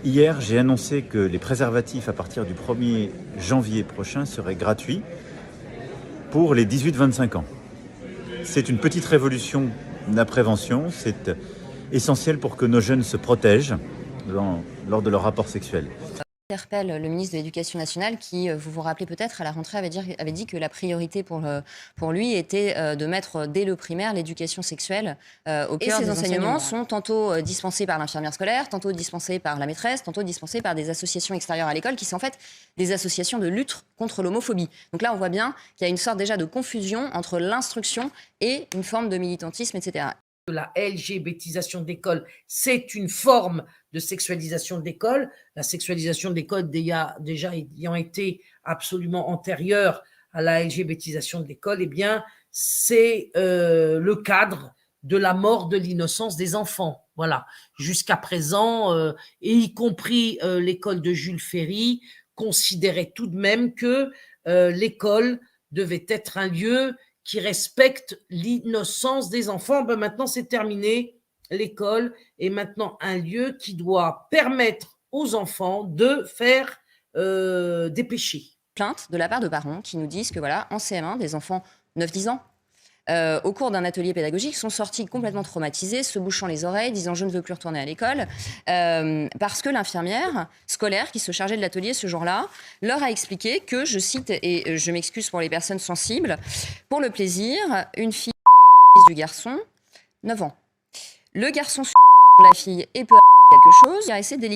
Hier, j'ai annoncé que les préservatifs à partir du 1er janvier prochain seraient gratuits pour les 18-25 ans. C'est une petite révolution de la prévention, c'est essentiel pour que nos jeunes se protègent lors de leur rapport sexuel. Interpelle le ministre de l'Éducation nationale qui, vous vous rappelez peut-être, à la rentrée avait dit que la priorité pour lui était de mettre dès le primaire l'éducation sexuelle au cœur des enseignements. Sont tantôt dispensés par l'infirmière scolaire, tantôt dispensés par la maîtresse, tantôt dispensés par des associations extérieures à l'école qui sont en fait des associations de lutte contre l'homophobie. Donc là, on voit bien qu'il y a une sorte déjà de confusion entre l'instruction et une forme de militantisme, etc. La LGBTisation de l'école, c'est une forme de sexualisation de l'école. La sexualisation de l'école déjà ayant été absolument antérieure à la LGBTisation de l'école, eh bien, c'est le cadre de la mort de l'innocence des enfants. Voilà. Jusqu'à présent, et y compris l'école de Jules Ferry, considérait tout de même que l'école devait être un lieu qui respecte l'innocence des enfants. Ben maintenant, c'est terminé. L'école est maintenant un lieu qui doit permettre aux enfants de faire des péchés. Plainte de la part de parents qui nous disent que voilà, en CM1, des enfants 9-10 ans, au cours d'un atelier pédagogique, sont sortis complètement traumatisés, se bouchant les oreilles, disant « je ne veux plus retourner à l'école », parce que l'infirmière scolaire qui se chargeait de l'atelier ce jour-là leur a expliqué que, je cite, et je m'excuse pour les personnes sensibles, « pour le plaisir, une fille du garçon, 9 ans. Le garçon la fille et peut quelque chose, il a essayé de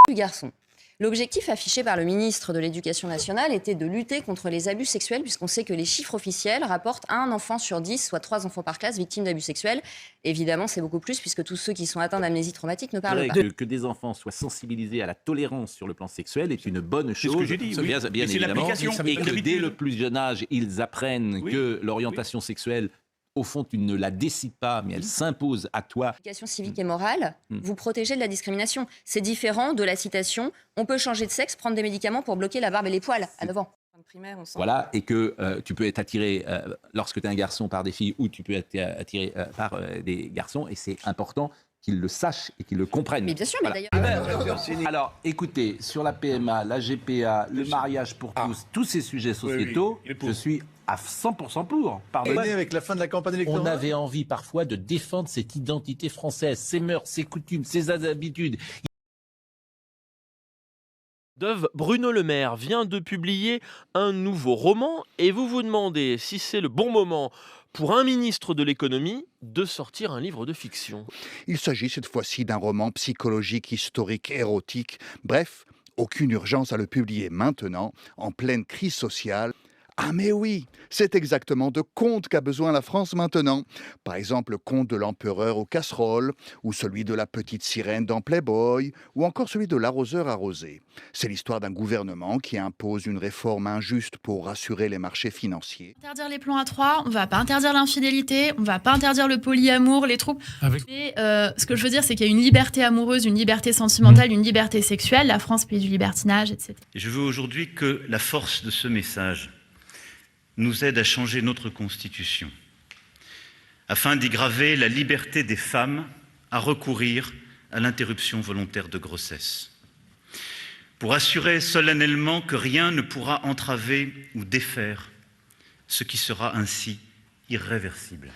du garçon. » L'objectif affiché par le ministre de l'Éducation nationale était de lutter contre les abus sexuels, puisqu'on sait que les chiffres officiels rapportent un enfant sur 10, soit 3 enfants par classe, victimes d'abus sexuels. Évidemment, c'est beaucoup plus, puisque tous ceux qui sont atteints d'amnésie traumatique ne parlent pas. Que des enfants soient sensibilisés à la tolérance sur le plan sexuel est une bonne chose. C'est ce que j'ai dit, oui. Bien évidemment. Et que dès le plus jeune âge, ils apprennent que l'orientation sexuelle, au fond, tu ne la décides pas, mais elle s'impose à toi. L'éducation civique et morale, vous protégez de la discrimination. C'est différent de la citation « on peut changer de sexe, prendre des médicaments pour bloquer la barbe et les poils » à 9 ans. Primaire, voilà, et que tu peux être attiré lorsque tu es un garçon par des filles ou tu peux être attiré par des garçons, et c'est important qu'ils le sachent et qu'ils le comprennent. Mais bien sûr, voilà. mais d'ailleurs... Alors, écoutez, sur la PMA, la GPA, le mariage pour tous ces sujets sociétaux, je suis à 100% pour. Avec la fin de la campagne électorale. On avait envie parfois de défendre cette identité française, ses mœurs, ses coutumes, ses habitudes. Bruno Le Maire vient de publier un nouveau roman et vous vous demandez si c'est le bon moment pour un ministre de l'économie de sortir un livre de fiction. Il s'agit cette fois-ci d'un roman psychologique, historique, érotique. Bref, aucune urgence à le publier maintenant, en pleine crise sociale. Ah mais oui, c'est exactement de contes qu'a besoin la France maintenant. Par exemple, le conte de l'empereur aux casseroles, ou celui de la petite sirène dans Playboy, ou encore celui de l'arroseur arrosé. C'est l'histoire d'un gouvernement qui impose une réforme injuste pour rassurer les marchés financiers. Interdire les plans à trois, on va pas interdire l'infidélité, on va pas interdire le polyamour, les troupes. Mais ce que je veux dire, c'est qu'il y a une liberté amoureuse, une liberté sentimentale, une liberté sexuelle. La France, pays du libertinage, etc. Et je veux aujourd'hui que la force de ce message nous aide à changer notre Constitution, afin d'y graver la liberté des femmes à recourir à l'interruption volontaire de grossesse, pour assurer solennellement que rien ne pourra entraver ou défaire ce qui sera ainsi irréversible.